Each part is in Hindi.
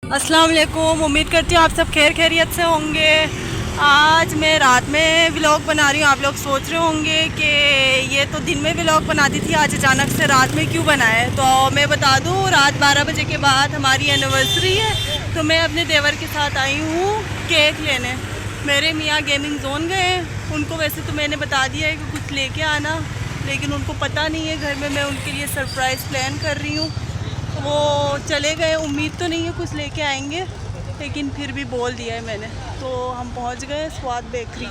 अस्सलाम वालेकुम। उम्मीद करती हूँ आप सब खैरियत से होंगे। आज मैं रात में व्लॉग बना रही हूँ। आप लोग सोच रहे होंगे कि ये तो दिन में व्लॉग बनाती थी, आज अचानक से रात में क्यों बनाए। तो मैं बता दूँ, रात 12 बजे के बाद हमारी एनिवर्सरी है, तो मैं अपने देवर के साथ आई हूँ केक लेने। मेरे मियाँ गेमिंग जोन गए हैं। उनको वैसे तो मैंने बता दिया है कि कुछ लेके आना, लेकिन उनको पता नहीं है घर में मैं उनके लिए सरप्राइज़ प्लान कर रही हूँ। वो चले गए, उम्मीद तो नहीं है कुछ लेके आएंगे, लेकिन फिर भी बोल दिया है मैंने। तो हम पहुंच गए स्वाद बेकरी।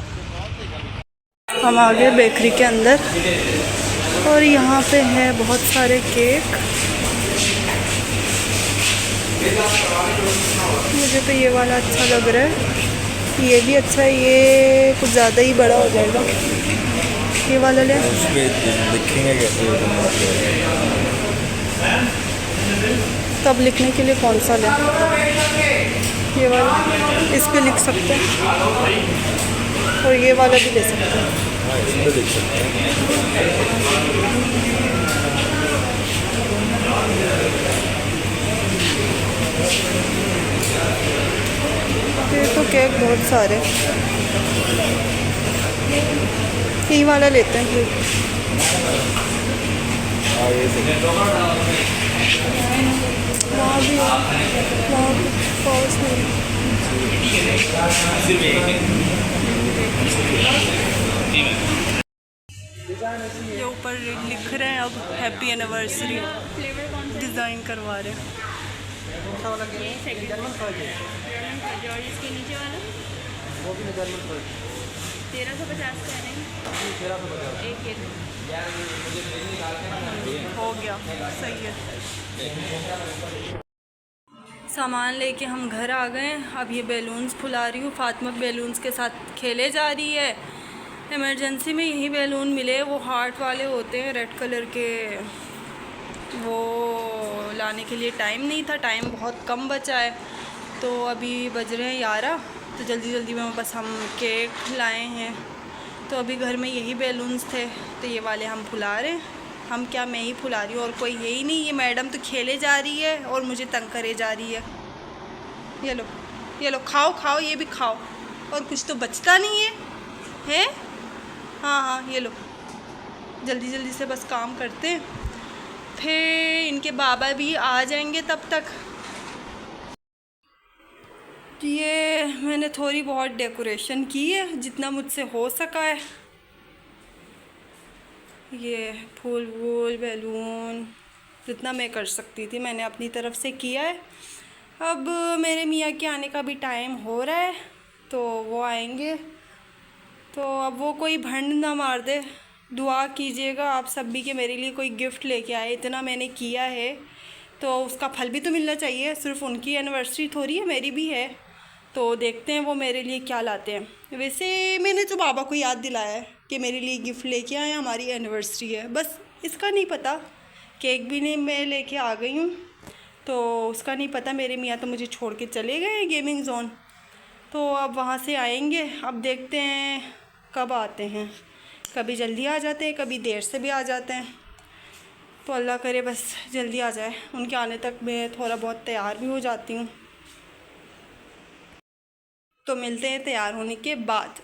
हम आ गए बेकरी के अंदर और यहाँ पे है बहुत सारे केक। मुझे तो ये वाला अच्छा लग रहा है, ये भी अच्छा है। ये कुछ ज़्यादा ही बड़ा हो जाएगा, ये वाला ले। लिखेंगे कैसे? तब लिखने के लिए कौन सा लें? ये वाला, इस पे लिख सकते हैं, और ये वाला भी ले सकते हैं। हाँ, इसमें लिख सकते हैं। ये तो केक बहुत सारे, ये वाला लेते हैं फिर। हाँ, ये सही। वहाँ भी है, वहाँ भी पास में। ये ऊपर लिख रहे हैं अब हैप्पी एनिवर्सरी, डिज़ाइन करवा रहे हैं। और इसके नीचे वाला वो भी 1350 का है। नहीं, एक ये हो गया, सही है। सामान लेके हम घर आ गए। अब ये बैलून्स फुला रही हूँ। फातिमा बैलून्स के साथ खेले जा रही है। इमरजेंसी में यही बैलून मिले, वो हार्ट वाले होते हैं रेड कलर के, वो लाने के लिए टाइम नहीं था, टाइम बहुत कम बचा है। तो अभी बज रहे हैं 11, तो जल्दी जल्दी में बस हम केक लाए हैं। तो अभी घर में यही बैलून्स थे, तो ये वाले हम फुला रहे हैं। हम क्या, मैं ही फुला रही हूँ और कोई है ही नहीं। ये मैडम तो खेले जा रही है और मुझे तंग करे जा रही है। ये लो, ये लो, खाओ खाओ, ये भी खाओ, और कुछ तो बचता नहीं है, हैं? हाँ हाँ, ये लो, जल्दी जल्दी से बस काम करते हैं, फिर इनके बाबा भी आ जाएंगे तब तक। ये मैंने थोड़ी बहुत डेकोरेशन की है, जितना मुझसे हो सका है। ये फूल वूल बैलून जितना मैं कर सकती थी मैंने अपनी तरफ से किया है। अब मेरे मियाँ के आने का भी टाइम हो रहा है, तो वो आएंगे, तो अब वो कोई भंड ना मार दे। दुआ कीजिएगा आप सब भी कि मेरे लिए कोई गिफ्ट लेके आए। इतना मैंने किया है तो उसका फल भी तो मिलना चाहिए। सिर्फ उनकी एनिवर्सरी थोड़ी है, मेरी भी है। तो देखते हैं वो मेरे लिए क्या लाते हैं। वैसे मैंने तो बाबा को याद दिलाया है कि मेरे लिए गिफ्ट लेके आए, हमारी एनिवर्सरी है, बस इसका नहीं पता। केक भी नहीं, मैं लेके आ गई हूँ, तो उसका नहीं पता। मेरे मियाँ तो मुझे छोड़ के चले गए गेमिंग जोन, तो अब वहाँ से आएंगे। अब देखते हैं कब आते हैं, कभी जल्दी आ जाते हैं, कभी देर से भी आ जाते हैं। तो अल्लाह करे बस जल्दी आ जाए। उनके आने तक मैं थोड़ा बहुत तैयार भी हो जाती हूँ। तो मिलते हैं तैयार होने के बाद।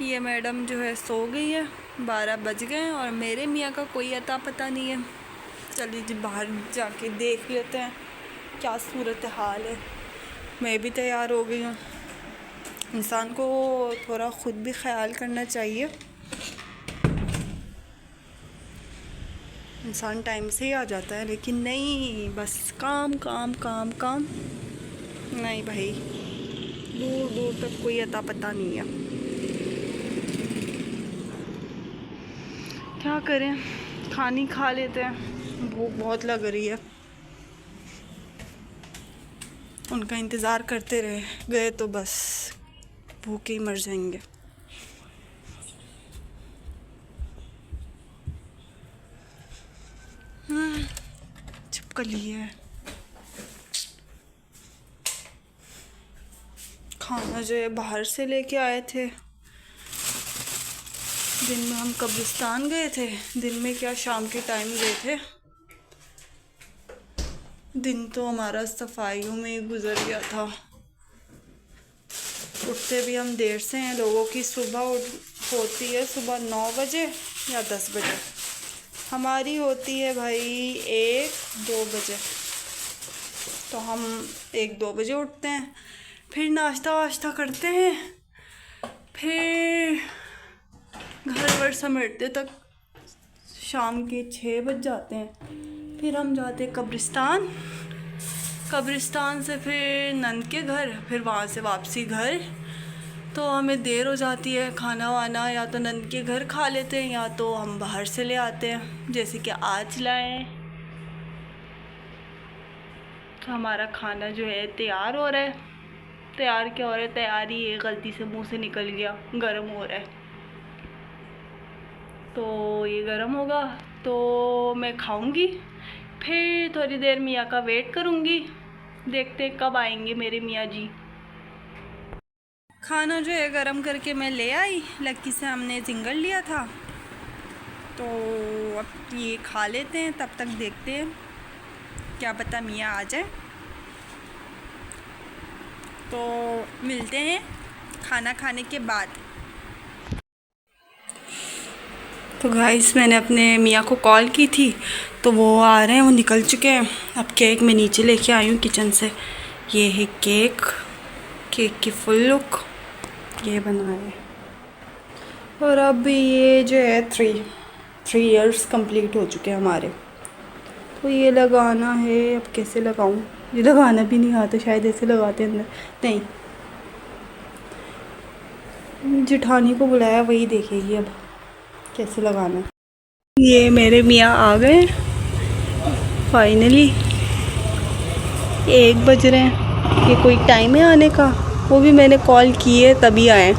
ये मैडम जो है सो गई है, 12 बज गए हैं और मेरे मियाँ का कोई अता पता नहीं है। चलिए जी बाहर जाके देख लेते हैं क्या सूरत हाल है। मैं भी तैयार हो गई हूँ। इंसान को थोड़ा ख़ुद भी ख्याल करना चाहिए। इंसान टाइम से ही आ जाता है, लेकिन नहीं, बस काम काम काम काम। नहीं भाई, दूर दूर तक कोई अता पता नहीं है। क्या करें, खानी खा लेते हैं, भूख बहुत लग रही है। उनका इंतज़ार करते रहे गए तो बस भूखे ही मर जाएंगे। छिपकली है। खाना जो है बाहर से लेके आए थे। दिन में हम कब्रिस्तान गए थे, दिन में क्या शाम के टाइम गए थे। दिन तो हमारा सफाइयों में ही गुजर गया था। उठते भी हम देर से हैं। लोगों की सुबह होती है सुबह 9 बजे या 10 बजे, हमारी होती है भाई 1-2 बजे। तो हम 1-2 बजे उठते हैं, फिर नाश्ता वाश्ता करते हैं, फिर घर वर समेटते तक शाम के 6 बज जाते हैं। फिर हम जाते हैं कब्रिस्तान से फिर नंद के घर, फिर वहाँ से वापसी घर। तो हमें देर हो जाती है। खाना वाना या तो नंद के घर खा लेते हैं या तो हम बाहर से ले आते हैं, जैसे कि आज लाए। तो हमारा खाना जो है तैयार हो रहा है। तैयार क्या हो रहा है, तैयारी है, गलती से मुंह से निकल गया, गर्म हो रहा है। तो ये गर्म होगा तो मैं खाऊंगी, फिर थोड़ी देर मियाँ का वेट करूंगी। देखते हैं कब आएंगे मेरे मियाँ जी। खाना जो है गरम करके मैं ले आई, लक्की से हमने जिंगल लिया था। तो अब ये खा लेते हैं, तब तक देखते हैं, क्या पता मियाँ आ जाए। तो मिलते हैं खाना खाने के बाद। तो गाइस मैंने अपने मियाँ को कॉल की थी, तो वो आ रहे हैं, वो निकल चुके हैं। अब केक मैं नीचे लेके आई हूँ किचन से। ये है केक की फुल लुक ये बना है। और अब ये जो है 3 इयर्स कंप्लीट हो चुके हैं हमारे। तो ये लगाना है, अब कैसे लगाऊं, ये लगाना भी नहीं आता, शायद ऐसे लगाते हैं अंदर। नहीं, जेठानी को बुलाया, वही देखेगी अब कैसे लगाना। ये मेरे मियाँ आ गए फाइनली। 1 बज रहे हैं, ये कोई टाइम है आने का? वो भी मैंने कॉल किए तभी आए।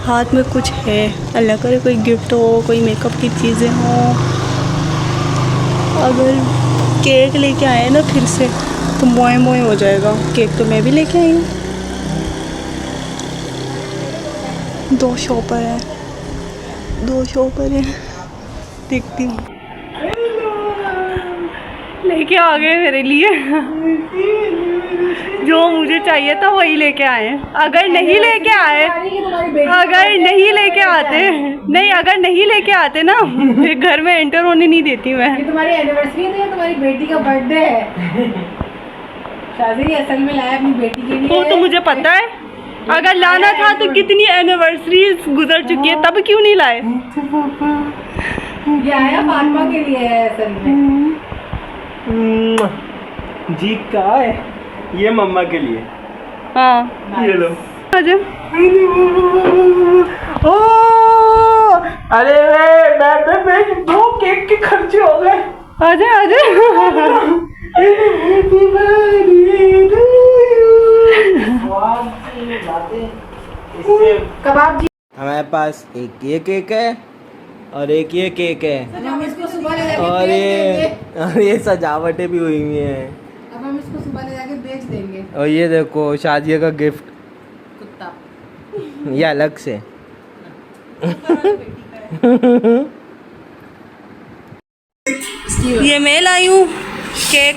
हाथ में कुछ है, अल्लाह करे कोई गिफ्ट हो, कोई मेकअप की चीज़ें हों। अगर केक लेके आए ना फिर से तो मोए मोए हो जाएगा। केक तो मैं भी लेके आई हूँ। 2 शॉपर है, 2 शॉपर है, देखती हूँ। लेके आ गए मेरे लिए जो मुझे चाहिए था वही लेके आए। अगर नहीं लेके आए, अगर नहीं लेके आते, नहीं अगर नहीं लेके आते ना फिर घर में एंटर होने नहीं देती मैं। ये तुम्हारी एनिवर्सरी है, ये तुम्हारी बेटी का बर्थडे है। शादी असल में लाया अपनी बेटी के लिए। वो तो मुझे पता है, अगर लाना था तो कितनी एनिवर्सरीज गुजर चुकी है, तब क्यों नहीं लाए। ये आया फातिमा के लिए है असल में। जी का है ये मम्मा के लिए। हाँ ये लो। ओ अरे मैं 2 केक के खर्चे हो गए। आजा आजा। कबाब जी हमारे पास एक ये केक है और एक ये केक है, अब हम इसको सुबह ले जाके और बेच देंगे। ये सजावटें भी हुई हुई हैं। अब हम इसको सुबह ले जाके बेच देंगे। और ये देखो शादी का गिफ्ट, कुत्ता ये अलग से। ये मैं लाई हूँ केक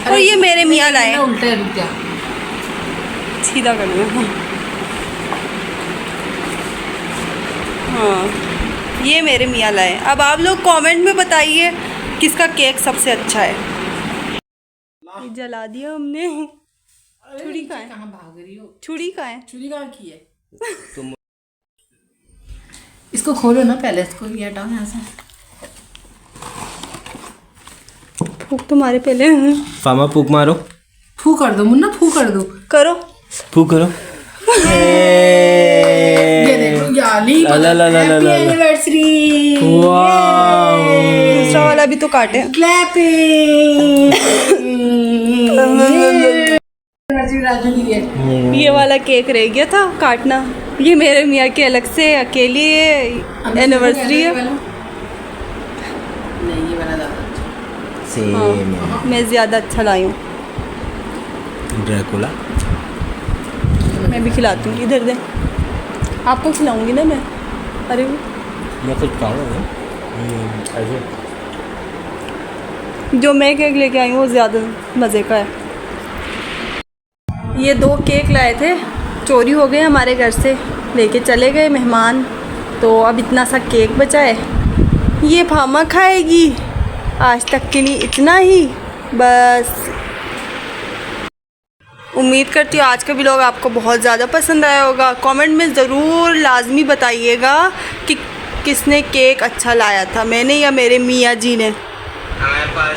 और ये मेरे मियाँ लाए। उल्टा है, रुक जा। सीधा कर लो। हाँ ये मेरे मियाँ लाए। अब आप लोग कमेंट में बताइए किसका केक सबसे अच्छा है। ये जला दिया हमने। छुरी कहाँ है? कहाँ भाग रही हो? छुरी कहाँ है? छुरी कहाँ की है? इसको खोलो ना पहले, इसको ये हटाओ यहाँ से। फूक तुम्हारे पहले। फामा फूक मारो। फू कर दो मुन्ना, फू कर दो। करो। फूक करो। ये देखो याली हैप्पी एनिवर्सरी। दूसरा वाला भी तो काटे। क्लैपिंग। राजू की है। ये वाला केक रह गया था काटना। ये मेरे मियाँ के अलग से अकेली एनिवर्सरी है। नहीं ये वाला ज़्यादा अच्छा। सेम मैं ज़्यादा अच्छा लाई हूँ। ड्रैकुला। मैं भी खिलाती हूँ, इधर दे। आपको खिलाऊंगी ना मैं। अरे मैं कुछ खाऊंगा ऐसे। जो मैं केक लेके आई हूँ वो ज़्यादा मज़े का है। ये 2 केक लाए थे, चोरी हो गए हमारे घर से, लेके चले गए मेहमान। तो अब इतना सा केक बचा है, ये फामा खाएगी। आज तक के लिए इतना ही बस। उम्मीद करती हूँ आज का व्लॉग आपको बहुत ज़्यादा पसंद आया होगा। कमेंट में ज़रूर लाजमी बताइएगा कि किसने केक अच्छा लाया था, मैंने या मेरे मियाँ जी ने।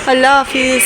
अल्लाह हाफिज़।